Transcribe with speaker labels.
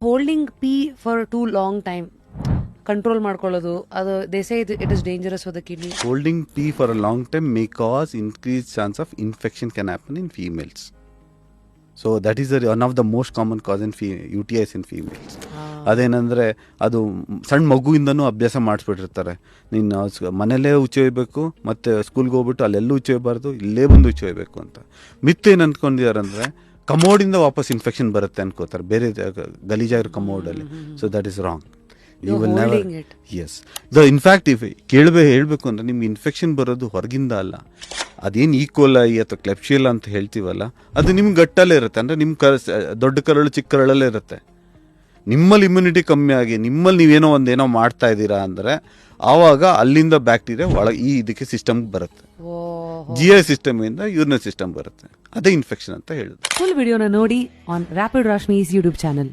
Speaker 1: Holding pee for too long time control ಮಾಡ್ಕೊಳ್ಳೋದು, ಅದು they say it is dangerous for the kidney.
Speaker 2: Holding pee for a long time may cause increased chance of infection can happen in females. So that is one of the most common cause in UTIs in females. ಅದೇನಂದರೆ ಅದು ಸಣ್ಣ ಮಗುವಿಂದನೂ ಅಭ್ಯಾಸ ಮಾಡಿಸ್ಬಿಟ್ಟಿರ್ತಾರೆ. ನೀನು ಮನೆಯಲ್ಲೇ ಉಚ್ಚಿ ಒಯ್ಯಬೇಕು ಮತ್ತು ಸ್ಕೂಲ್ಗೆ ಹೋಗ್ಬಿಟ್ಟು ಅಲ್ಲೆಲ್ಲೂ ಉಚ್ಚಿ ಒಯ್ಯಬಾರ್ದು, ಇಲ್ಲೇ ಬಂದು ಉಚ್ಚಿ ಒಯ್ಯಬೇಕು ಅಂತ. ಮಿತ್ತೇನು ಅಂದ್ಕೊಂಡಿದ್ದಾರೆ ಅಂದರೆ ಕಮೋಡಿಂದ ವಾಪಸ್ ಇನ್ಫೆಕ್ಷನ್ ಬರುತ್ತೆ ಅನ್ಕೋತಾರೆ, ಬೇರೆ ಗಲೀಜಾಗಿರೋ ಕಮೋಡಲ್ಲಿ. So that is wrong. You will never. Yes, in fact ಹೇಳಬೇಕು ಅಂದರೆ ನಿಮ್ಗೆ ಇನ್ಫೆಕ್ಷನ್ ಬರೋದು ಹೊರಗಿಂದ ಅಲ್ಲ. ಅದೇನು ಈಕೋಲೈ ಅಥವಾ ಕ್ಲೆಪ್ಶಿಯಲ್ ಅಂತ ಹೇಳ್ತೀವಲ್ಲ, ಅದು ನಿಮ್ಗೆ ಗಟ್ಟಲ್ಲೇ ಇರುತ್ತೆ. ಅಂದರೆ ನಿಮ್ಮ ದೊಡ್ಡ ಕರಳು ಚಿಕ್ಕ ಕರಳಲ್ಲೇ ಇರುತ್ತೆ. ನಿಮ್ಮಲ್ಲಿ ಇಮ್ಯುನಿಟಿ ಕಮ್ಮಿ ಆಗಿ ನಿಮ್ಮಲ್ಲಿ ನೀವೇನೋ ಒಂದೇನೋ ಮಾಡ್ತಾ ಇದ್ದೀರಾ ಅಂದರೆ ಆವಾಗ ಅಲ್ಲಿಂದ ಬ್ಯಾಕ್ಟೀರಿಯಾ ಒಳಗೆ ಇದಕ್ಕೆ ಸಿಸ್ಟಮ್ಗೆ ಬರುತ್ತೆ. GI ಸಿಸ್ಟಮ್ ಇಂದ ಯೂರಿನರಿ ಸಿಸ್ಟಮ್ ಬರುತ್ತೆ. ಅದೇ ಇನ್ಫೆಕ್ಷನ್ ಅಂತ ಹೇಳುದು.
Speaker 1: ಫುಲ್ ವಿಡಿಯೋನ ನೋಡಿ ಆನ್ ರ್ಯಾಪಿಡ್ ರಾಶ್ಮೀಸ್ ಯೂಟ್ಯೂಬ್ ಚಾನಲ್.